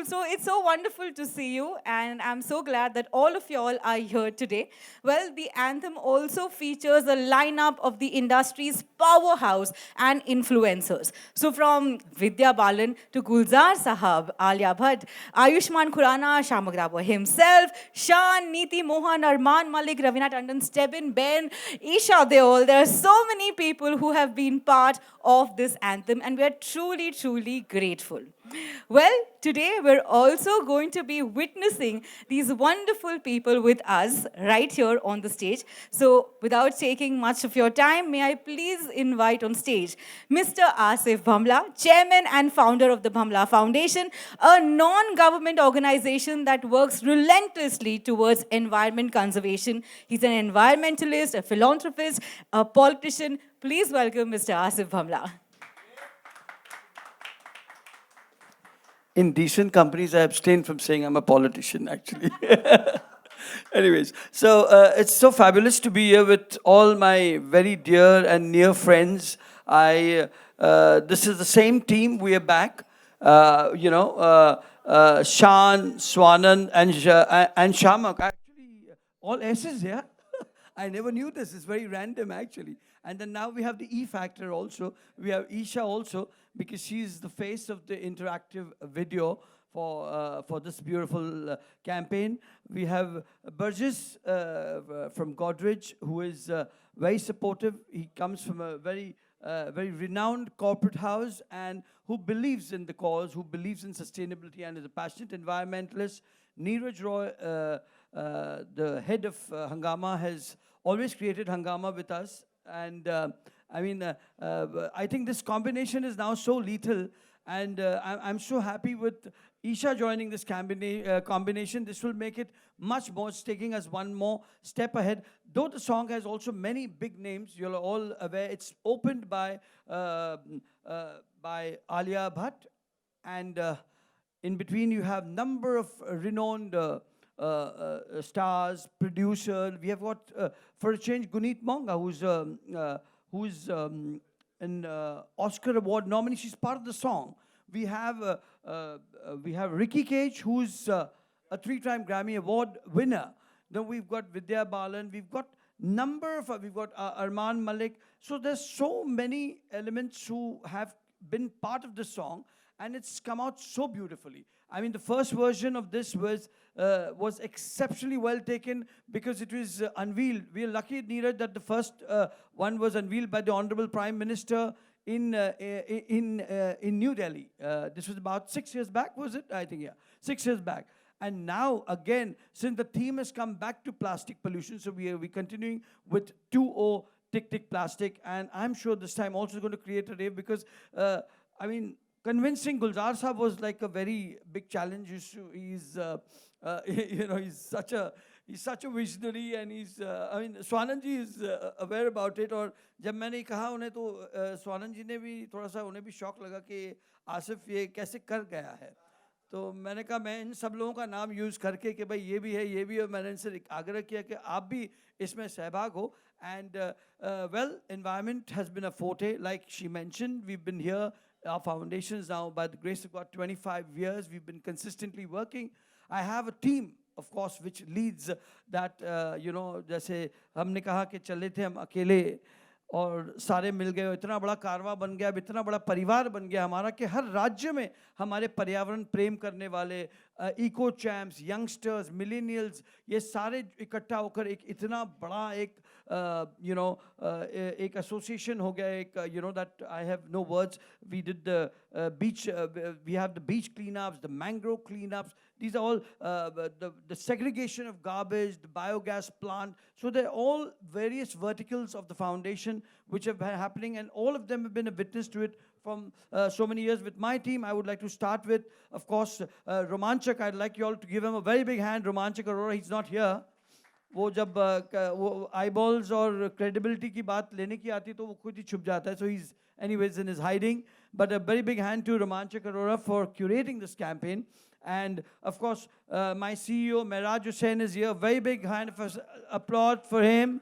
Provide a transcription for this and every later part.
So it's so wonderful to see you, and I'm so glad that all of y'all are here today. Well, the anthem also features a lineup of the industry's powerhouse and influencers. So from Vidya Balan to Gulzar Sahab, Alia Bhatt, Ayushman Khurana, Shamagrabo himself, Shaan, Neeti Mohan, Arman Malik, Ravina Tandon, Stebin, Ben, Isha Deol. There are so many people who have been part of this anthem, and we are truly, truly grateful. Well, today we're also going to be witnessing these wonderful people with us right here on the stage. So, without taking much of your time, may I please invite on stage Mr. Asif Bhamla, Chairman and founder of the Bhamla Foundation, a non government organization that works relentlessly towards environment conservation. He's an environmentalist, a philanthropist, a politician. Please welcome Mr. Asif Bhamla. In decent companies, I abstain from saying I'm a politician, actually. Anyways, so it's so fabulous to be here with all my very dear and near friends. This is the same team. We are back. Shaan, Swanan, and Shamak. Actually, all S's, yeah. I never knew this. It's very random, actually. And then now we have the E factor also. We have Isha also, because she's the face of the interactive video for this beautiful campaign. We have Burgess from Godrej, who is very supportive. He comes from a very renowned corporate house and who believes in the cause, who believes in sustainability and is a passionate environmentalist. Neeraj Roy, the head of Hungama, has always created Hungama with us. And I think this combination is now so lethal. And I'm so happy with Isha joining this combination. This will make it much more, it's taking us one more step ahead. Though the song has also many big names, you're all aware. It's opened by Alia Bhatt. And in between, you have number of renowned stars, producer. We have got, for a change, Guneet Monga, who's an Oscar Award nominee. She's part of the song. We have Ricky Cage, who's a three-time Grammy Award winner. Then we've got Vidya Balan. We've got Arman Malik. So there's so many elements who have been part of the song, and it's come out so beautifully. I mean, the first version of this was exceptionally well taken because it was unveiled. We are lucky, Neeraj, that the first one was unveiled by the Honorable Prime Minister in New Delhi. This was about 6 years back, was it? I think, yeah, 6 years back. And now, again, since the theme has come back to plastic pollution, so we're continuing with 2O Tick Tick Plastic. And I'm sure this time also going to create a rave because, convincing Gulzar Saab was like a very big challenge. He's such a visionary, and Swanan ji is aware about it. और जब मैंने कहा उन्हें तो स्वानंद जी ने भी थोड़ा सा उन्हें भी शौक लगा कि आसिफ ये कैसे कर गया है. तो मैंने कहा मैं इन सब लोगों का नाम यूज़ करके कि भाई ये भी है ये भी है, मैंने इनसे आग्रह किया कि आप भी इसमें सहभाग हो. And well, environment has been a forte, like she mentioned. We've been here. Our foundation is now, by the grace of God, 25 years. We've been consistently working. I have a team, of course, which leads that, जैसे हमने कहा कि चले थे हम अकेले और सारे मिल गए, इतना बड़ा कारवां बन गया, इतना बड़ा परिवार बन गया हमारा कि हर राज्य में हमारे पर्यावरण प्रेम करने वाले इको चैम्प्स, यंगस्टर्स, मिलेनियल्स, ये सारे इकट्ठा होकर एक इतना बड़ा एक एक एसोसिएशन हो गया. एक that I have no words. We did the beach, we have the beach cleanups, the mangrove cleanups. These are all the segregation of garbage, the biogas plant. So they're all various verticals of the foundation which have been happening, and all of them have been a witness to it from so many years. With my team, I would like to start with, of course, Romanchak. I'd like you all to give him a very big hand. Romanchak Arora, he's not here. वो जब वो eyeballs और credibility की बात लेने की आती तो वो खुद ही छुप जाता है. So he's anyways in his hiding. But a very big hand to Romanchak Arora for curating this campaign. And of course, my CEO, Mehraj Hussain, is here. Very big hand of applause for him.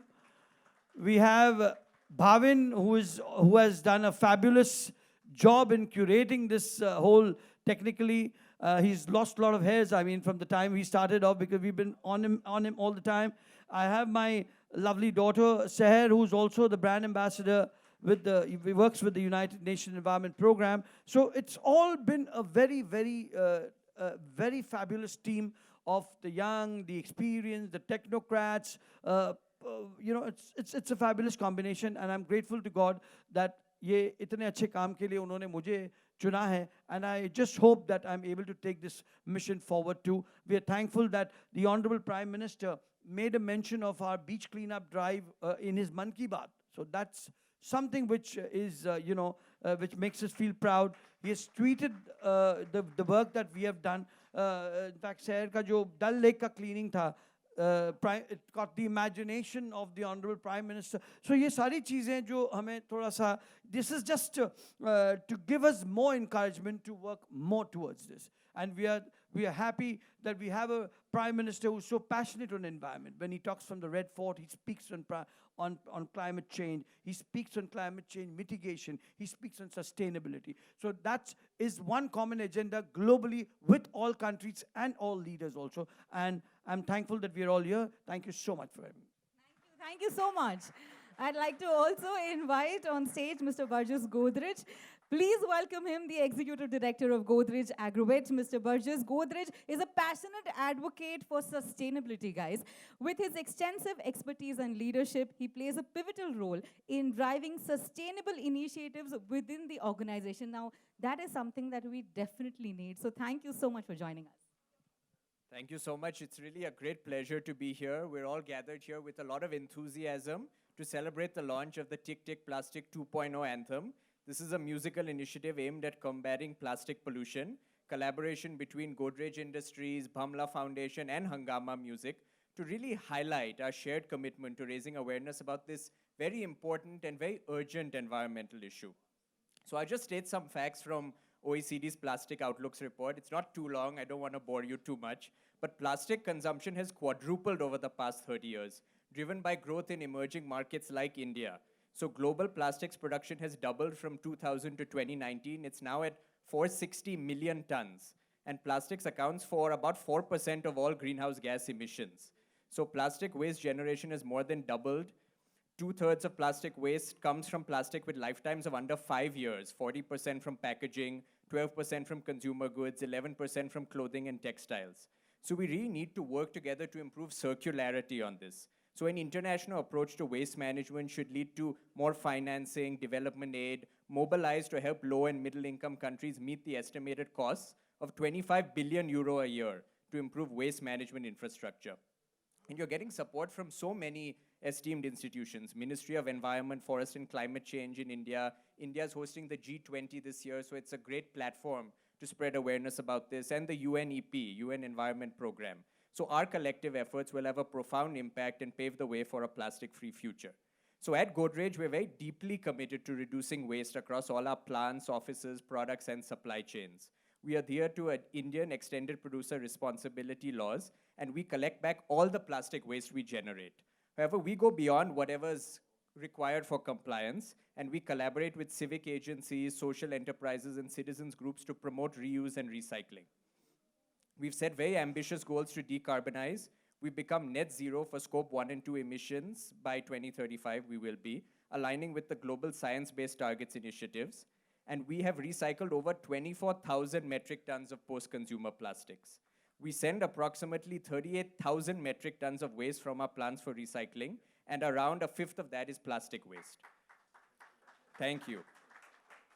We have Bhavin, who has done a fabulous job in curating this whole technically. He's lost a lot of hairs. I mean, from the time we started off, because we've been on him all the time. I have my lovely daughter Seher, who's also the brand ambassador with the. He works with the United Nations Environment Program. So it's all been a very fabulous team of the young, the experienced, the technocrats. It's a fabulous combination, and I'm grateful to God that ये इतने अच्छे काम के लिए उन्होंने मुझे चुना है, and I just hope that I'm able to take this mission forward too. We are thankful that the Honorable Prime Minister made a mention of our beach cleanup drive in his Man Ki Baat. So that's something which which makes us feel proud. He has tweeted the work that we have done. In fact, शहर का जो डल lake का cleaning था, it got the imagination of the Honorable Prime Minister. So ये सारी चीज़ें जो हमें थोड़ा सा, this is just to give us more encouragement to work more towards this. And we are happy that we have a Prime Minister who's so passionate on environment. When he talks from the Red Fort, he speaks on climate change. He speaks on climate change mitigation. He speaks on sustainability. So that is one common agenda globally with all countries and all leaders also. And I'm thankful that we are all here. Thank you so much for having me. Thank you so much. I'd like to also invite on stage Mr. Burgess Godrej. Please welcome him, the Executive Director of Godrej Agrovet. Mr. Burgess Godrej is a passionate advocate for sustainability, guys. With his extensive expertise and leadership, he plays a pivotal role in driving sustainable initiatives within the organization. Now, that is something that we definitely need. So thank you so much for joining us. Thank you so much. It's really a great pleasure to be here. We're all gathered here with a lot of enthusiasm to celebrate the launch of the Tick Tick Plastic 2.0 anthem. This is a musical initiative aimed at combating plastic pollution, collaboration between Godrej Industries, Bhamla Foundation, and Hungama Music to really highlight our shared commitment to raising awareness about this very important and very urgent environmental issue. So I'll just state some facts from OECD's Plastic Outlooks report. It's not too long. I don't want to bore you too much. But plastic consumption has quadrupled over the past 30 years, driven by growth in emerging markets like India. So global plastics production has doubled from 2000 to 2019. It's now at 460 million tons. And plastics accounts for about 4% of all greenhouse gas emissions. So plastic waste generation has more than doubled. 2/3 of plastic waste comes from plastic with lifetimes of under 5 years, 40% from packaging, 12% from consumer goods, 11% from clothing and textiles. So we really need to work together to improve circularity on this. So an international approach to waste management should lead to more financing, development aid, mobilized to help low and middle income countries meet the estimated costs of 25 billion euro a year to improve waste management infrastructure. And you're getting support from so many esteemed institutions. Ministry of Environment, Forest and Climate Change in India. India is hosting the G20 this year, so it's a great platform to spread awareness about this. And the UNEP, UN Environment Program. So our collective efforts will have a profound impact and pave the way for a plastic-free future. So at Godrej, we're very deeply committed to reducing waste across all our plants, offices, products, and supply chains. We adhere to Indian extended producer responsibility laws, and we collect back all the plastic waste we generate. However, we go beyond whatever's required for compliance, and we collaborate with civic agencies, social enterprises, and citizens groups to promote reuse and recycling. We've set very ambitious goals to decarbonize. We become net zero for scope 1 and 2 emissions by 2035, we will be, aligning with the global science-based targets initiatives. And we have recycled over 24,000 metric tons of post-consumer plastics. We send approximately 38,000 metric tons of waste from our plants for recycling, and around a fifth of that is plastic waste. Thank you.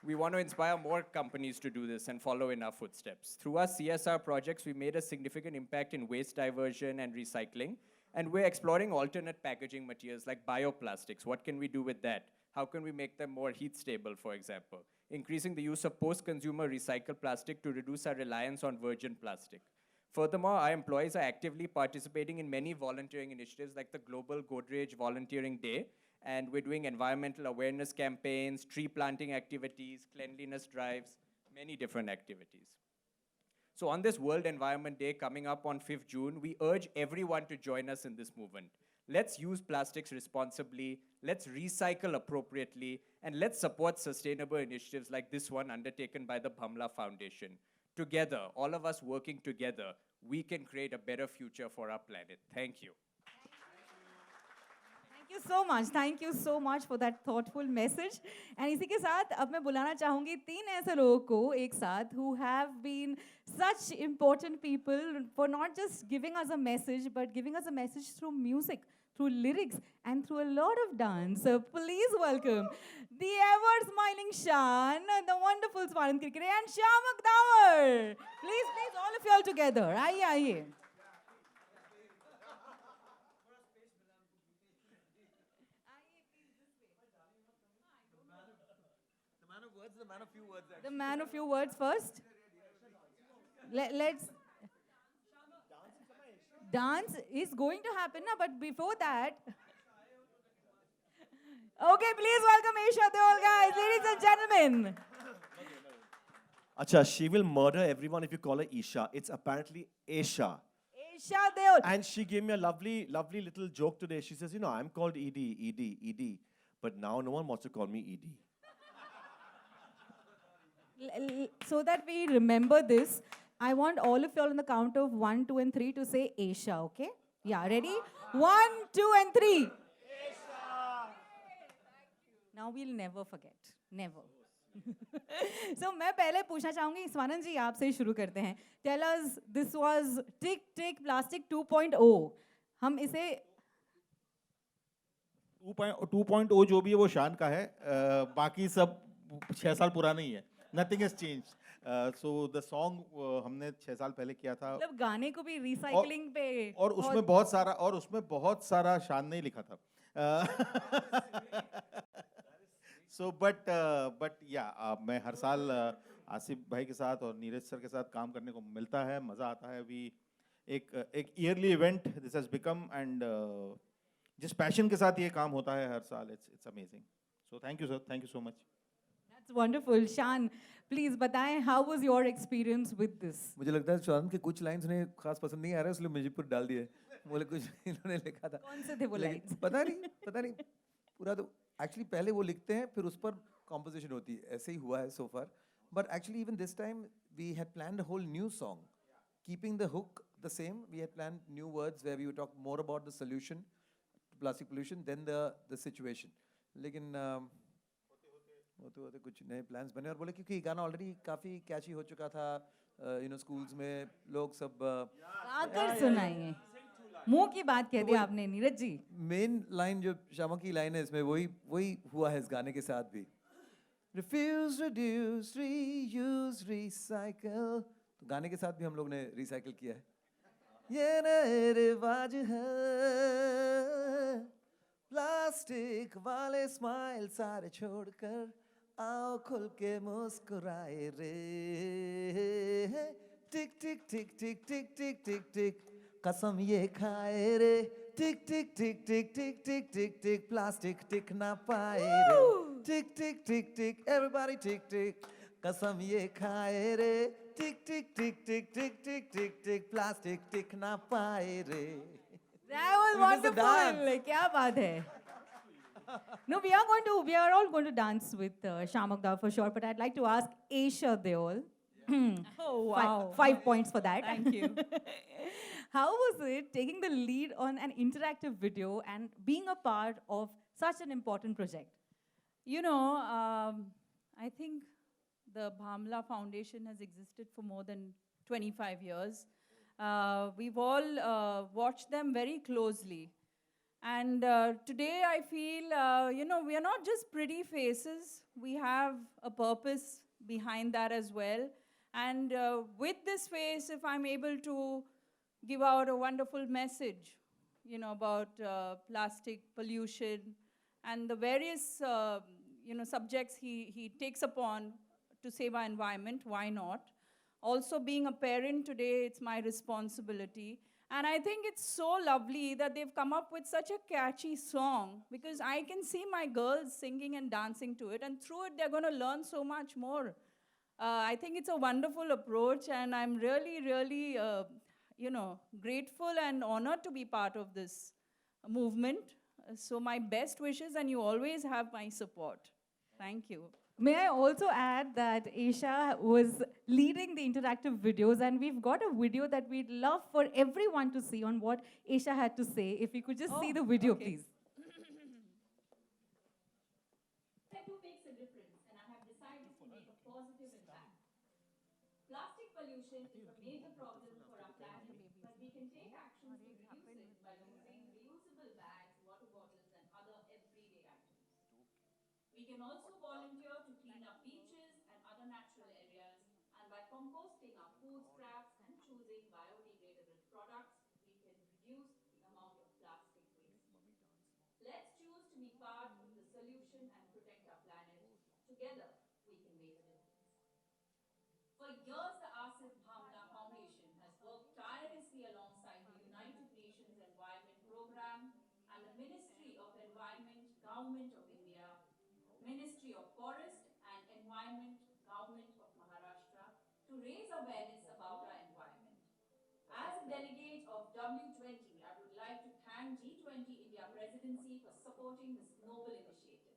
We want to inspire more companies to do this and follow in our footsteps. Through our CSR projects, we made a significant impact in waste diversion and recycling, and we're exploring alternate packaging materials like bioplastics. What can we do with that? How can we make them more heat stable, for example? Increasing the use of post-consumer recycled plastic to reduce our reliance on virgin plastic. Furthermore, our employees are actively participating in many volunteering initiatives like the Global Godrej Volunteering Day, and we're doing environmental awareness campaigns, tree planting activities, cleanliness drives, many different activities. So on this World Environment Day coming up on 5th June, we urge everyone to join us in this movement. Let's use plastics responsibly, let's recycle appropriately, and let's support sustainable initiatives like this one undertaken by the Bhamla Foundation together, all of us working together, we can create a better future for our planet. Thank you. Thank you so much. Thank you so much for that thoughtful message. And इसी के साथ अब मैं बुलाना चाहूँगी 3 ऐसे लोगों को एक साथ who have been such important people for not just giving us a message but giving us a message through music, through lyrics and through a lot of dance. So please welcome the ever smiling Shaan, the wonderful Swaran Kirkire and Shamak Dawar. Please, please, all of you all together. आइए, आइए. The man of few words first. Let's. Dance is going to happen, na, but before that. Okay, please welcome Aisha Deol, guys, ladies and gentlemen. Acha, she will murder everyone if you call her Isha. It's apparently Aisha. Aisha Deol. And she gave me a lovely, lovely little joke today. She says, I'm called ED. But now no one wants to call me ED. So that we remember this, I want all of y'all on the count of 1, 2, and 3 to say Aisha, okay? Yeah, ready? 1, 2, and 3. Aisha. Now we'll never forget. Never. So मैं पहले पूछना चाहूँगी स्वानंद जी आपसे ही शुरू करते हैं. Tell us, this was Tick Tick Plastic 2.0. हम इसे 2.0 जो भी है वो शान का है. बाकी सब 6 साल पुराना ही है. Nothing has changed. So the song हमने 6 साल पहले किया था. मतलब गाने को भी रिसाइकलिंग पे और उसमें बहुत सारा शान ने लिखा था. So but yeah, मैं हर साल आसिफ भाई के साथ और नीरज सर के साथ काम करने को मिलता है, मजा आता है. अभी एक yearly event this has become and जिस पैशन के साथ ये काम होता है हर साल, it's amazing. So thank you sir, thank you so much. That's wonderful. Shaan, please बताएं, how was your experience with this? मुझे लगता है शान के कुछ लाइंस उन्हें खास पसंद नहीं आ रहा है, इसलिए म्यूजिक पर डाल दिए. बोले कुछ इन्होंने लिखा था. कौन से थे वो लेकिन lines? पता नहीं पूरा तो एक्चुअली पहले वो लिखते हैं फिर उस पर कॉम्पोजिशन होती है. ऐसे ही हुआ है so far. But actually even this time we had planned a whole new song, keeping the hook the same. We had planned new words where we would talk more about the solution to plastic pollution than the situation. लेकिन होते कुछ नए plans बने और बोले क्योंकि ये गाना ऑलरेडी काफी कैची हो चुका था. स्कूल्स में लोग सब आकर सुनाएंगे. मुंह की बात कह दी आपने नीरज जी. मेन लाइन जो शामा की लाइन है इसमें वही हुआ है इस गाने के साथ भी. Refuse, reduce, reuse, recycle. तो गाने के साथ भी हम लोग ने रिसाइकल किया है. ये नए रिवाज है, प्लास्टिक वाले स्माइल सारे छोड़कर आओ खुल के मुस्कुराए रे. टिक टिक टिक टिक टिक टिक टिक टिक कसम ये खाए रे. टिक टिक टिक टिक टिक टिक टिक टिक प्लास्टिक टिक ना पाए रे. टिक टिक टिक टिक एवरीबॉडी टिक टिक कसम ये खाए रे. टिक टिक टिक टिक टिक टिक टिक टिक प्लास्टिक टिक ना पाए रे. That was wonderful. क्या बात है. No, we are all going to dance with Shamak Dawar for sure. But I'd like to ask Aisha Deol. Oh, wow. 5 points for that. Thank you. How was it taking the lead on an interactive video and being a part of such an important project? You know, I think the Bhamla Foundation has existed for more than 25 years. We've all watched them very closely. And today I feel, we are not just pretty faces. We have a purpose behind that as well. And with this face, if I'm able to give out a wonderful message, about plastic pollution and the various, subjects he takes upon to save our environment, why not? Also, being a parent today, it's my responsibility. And I think it's so lovely that they've come up with such a catchy song because I can see my girls singing and dancing to it, and through it, they're going to learn so much more. I think it's a wonderful approach, and I'm really, really, grateful and honored to be part of this movement. So my best wishes, and you always have my support. Thank you. May I also add that Aisha was leading the interactive videos, and we've got a video that we'd love for everyone to see on what Aisha had to say. If you could just see the video, please. Tattoo makes a difference, and I have decided to make a positive impact. Plastic pollution is a major problem for our planet, but we can take actions to reduce it by using reusable bags, water bottles, and other everyday items. We can also volunteer to clean up beaches and other natural areas, and by composting our food scraps and choosing biodegradable products, we can reduce the amount of plastic waste. Let's choose to be part of the solution and protect our planet. Together, we can make a difference. For years, the Asif Bhamla Foundation has worked tirelessly alongside the United Nations Environment Programme and the Ministry of Environment, Government of India, Ministry of Forest and Environment, Government of Maharashtra to raise awareness about our environment. As a delegate of W20, I would like to thank G20 India Presidency for supporting this noble initiative.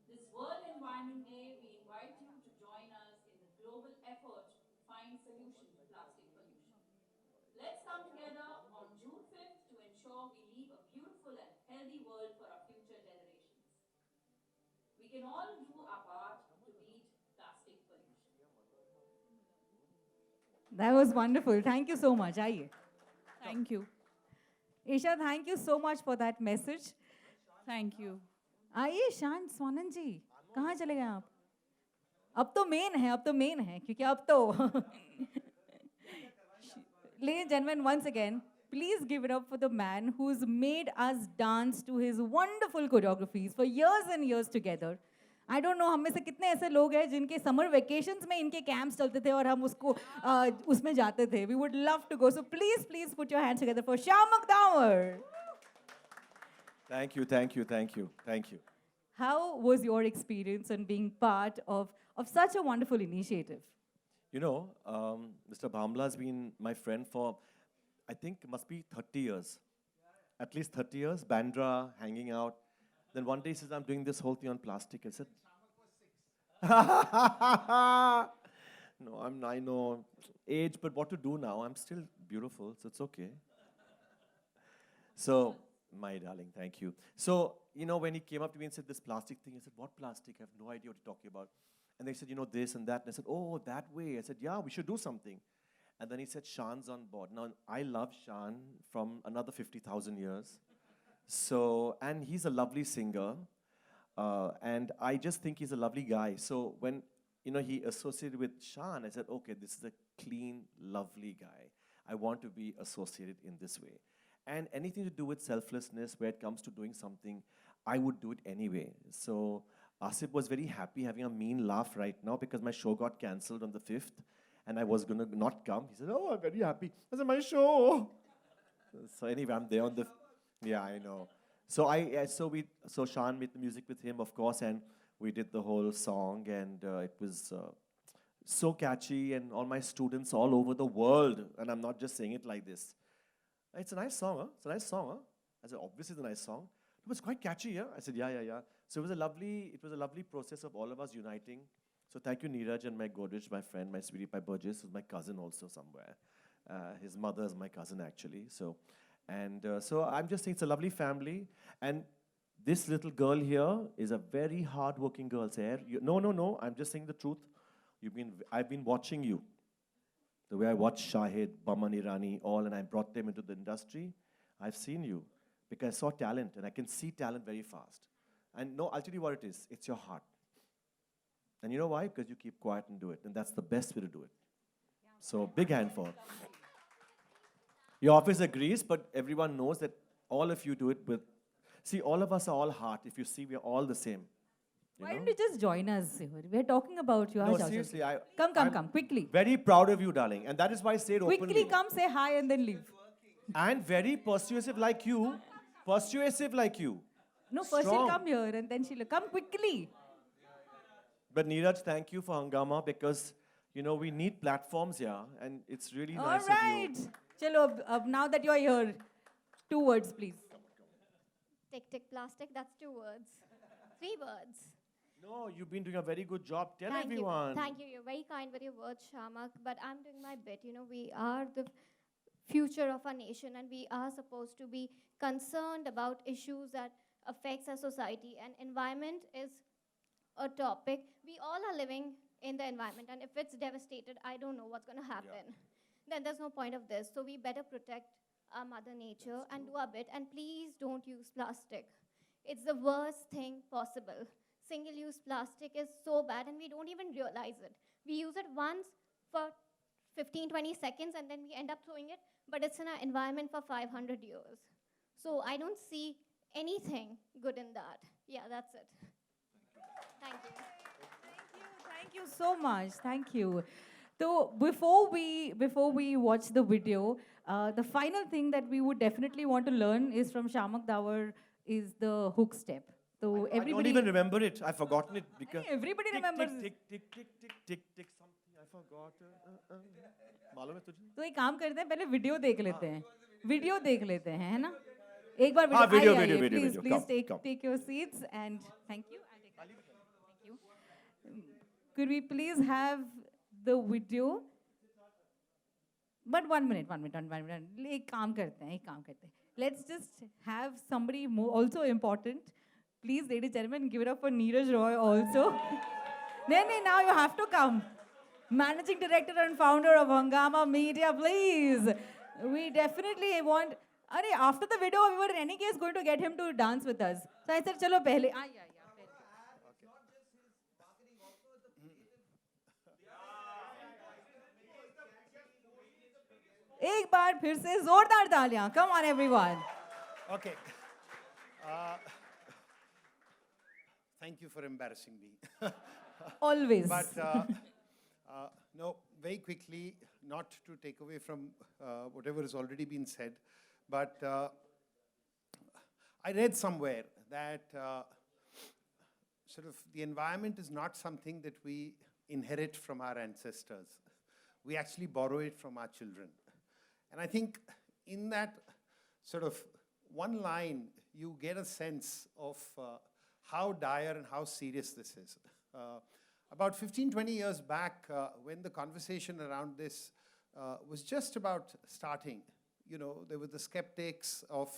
This World Environment Day, we invite you to join us in the global effort to find solution to plastic pollution. Let's come together on June 5th to ensure we leave a beautiful and healthy world for our future generations. We can all do our part to beat plastic pollution. That was wonderful. Thank you so much. Aye. Thank you. Aisha, thank you so much for that message. Thank you. आइए शान स्वानंद जी कहाँ चले गए आप अब तो main है क्योंकि अब तो Ladies and gentlemen, once again, please give it up for the man who's made us dance to his wonderful choreographies for years and years together. I don't know हम में से कितने ऐसे लोग हैं जिनके समर वेकेशंस में इनके कैंप्स चलते थे और हम उसको उसमें जाते थे. We would love to go. So please put your hands together for Shaan Damar. Thank you, thank you, thank you, thank you. How was your experience in being part of such a wonderful initiative? You know, Mr. Bhamla has been my friend for, I think, it must be 30 years. At least 30 years, Bandra, hanging out. Then one day he says, I'm doing this whole thing on plastic. I said, no, I know age, but what to do now? I'm still beautiful, so it's okay. So, my darling, thank you. So, you know, when he came up to me and said this plastic thing, I said, what plastic? I have no idea what you're talking about. And they said, you know, this and that. And I said, oh, that way. I said, yeah, we should do something. And then he said, Shaan's on board. Now, I love Shaan from another 50,000 years. So, and he's a lovely singer. And I just think he's a lovely guy. So when, you know, he associated with Shaan, I said, okay, this is a clean, lovely guy. I want to be associated in this way. And anything to do with selflessness, where it comes to doing something, I would do it anyway. So Asif was very happy, having a mean laugh right now because my show got cancelled on the 5th and I was going to not come. He said, oh, I'm very happy. I said, my show. So anyway, I'm there on the, yeah, I know. So so Shaan made the music with him, of course, and we did the whole song, and it was so catchy, and all my students all over the world, and I'm not just saying it like this. It's a nice song, huh? It's a nice song, huh? I said, obviously it's a nice song. It was quite catchy, yeah? I said, yeah. So it was a lovely process of all of us uniting. So thank you, Neeraj, and my Godrej, my friend, my sweetie pie Burgess, who's my cousin also somewhere. His mother is my cousin, actually. So I'm just saying it's a lovely family. And this little girl here is a very hard-working girl. No, I'm just saying the truth. I've been watching you. The way I watched Shahid, Baman Irani, all, and I brought them into the industry. I've seen you because I saw talent, and I can see talent very fast. And no, I'll tell you what it is. It's your heart. And you know why? Because you keep quiet and do it. And that's the best way to do it. So big hand for her. Your office agrees, but everyone knows that all of you do it with... See, all of us are all heart. If you see, we're all the same. Why don't you just join us? We're talking about you. No, Aaj, aaj, aaj. seriously, Come, quickly. Very proud of you, darling. And that is why I said openly. Quickly come, say hi, and then leave. And very persuasive like you. Persuasive like you. No, first Strong. she'll come here, and then she'll come quickly. But Neeraj, thank you for Hungama because, you know, we need platforms here. And it's really All nice right. of you. Chalo, now that you're here, 2 words, please. Tick, tick, plastic, that's 2 words. 3 words. No, you've been doing a very good job. Tell Thank everyone. you. Thank you. You're very kind with your words, Shamak. But I'm doing my bit. You know, we are the future of our nation, and we are supposed to be concerned about issues that affects our society. And environment is a topic. We all are living in the environment, and if it's devastated, I don't know what's going to happen. Then there's no point of this. So we better protect our mother nature and do our bit. And please don't use plastic. It's the worst thing possible. Single-use plastic is so bad, and we don't even realize it. We use it once for 15, 20 seconds, and then we end up throwing it, but it's in our environment for 500 years. So I don't see anything good in that. Yeah, that's it. Thank you. Thank you so much. Thank you. So before we watch the video, the final thing that we would definitely want to learn is from Shamak Dawar is the hook step. So I don't everybody, even remember it. I've forgotten it because everybody tick, remembers. tick, tick, tick, tick, tick, tick, something I forgot. मालूम है तुझे? तो एक काम करते हैं, पहले video देख लेते हैं. वीडियो देख लेते हैं, है ना? एक बार हाँ, वीडियो video, आइए, video, video, please video. please Come, come. take your seats and thank you. I'll take that. Thank you. Could we please have the video? But 1 minute. एक काम करते हैं. Let's just have somebody more also important. Please, ladies and gentlemen, give it up for Neeraj Roy also. No, now you have to come. Managing Director and Founder of Hungama Media, please. We definitely want... after the video, we were in any case going to get him to dance with us. So I said, chalo, pehle. Yeah. एक बार फिर से जोरदार तालियां. Come on, everyone. Okay. Thank you for embarrassing me. Always. But no, very quickly, not to take away from whatever has already been said, but I read somewhere that sort of the environment is not something that we inherit from our ancestors. We actually borrow it from our children. And I think in that sort of one line, you get a sense of how dire and how serious this is. About 15, 20 years back, when the conversation around this was just about starting, you know, there were the skeptics of,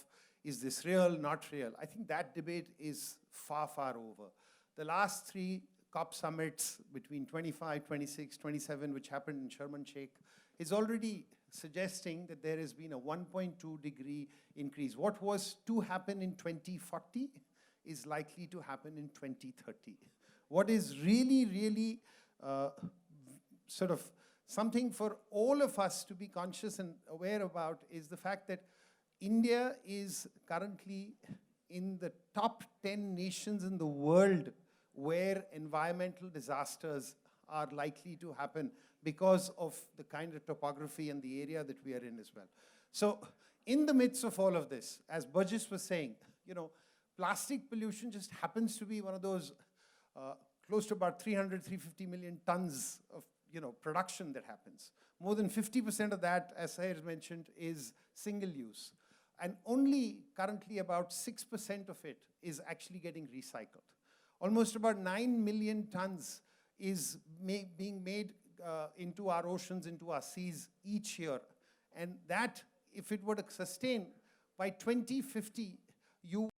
is this real, not real? I think that debate is far, far over. The last 3 COP summits between 25, 26, 27, which happened in Sharm el Sheikh, is already suggesting that there has been a 1.2 degree increase. What was to happen in 2040 is likely to happen in 2030. What is really, really sort of something for all of us to be conscious and aware about is the fact that India is currently in the top 10 nations in the world where environmental disasters are likely to happen because of the kind of topography and the area that we are in as well. So in the midst of all of this, as Burgess was saying, you know, plastic pollution just happens to be one of those close to about 300, 350 million tons of, you know, production that happens. More than 50% of that, as Sahir mentioned, is single use. And only currently about 6% of it is actually getting recycled. Almost about 9 million tons is being made into our oceans, into our seas each year. And that, if it were to sustain, by 2050, you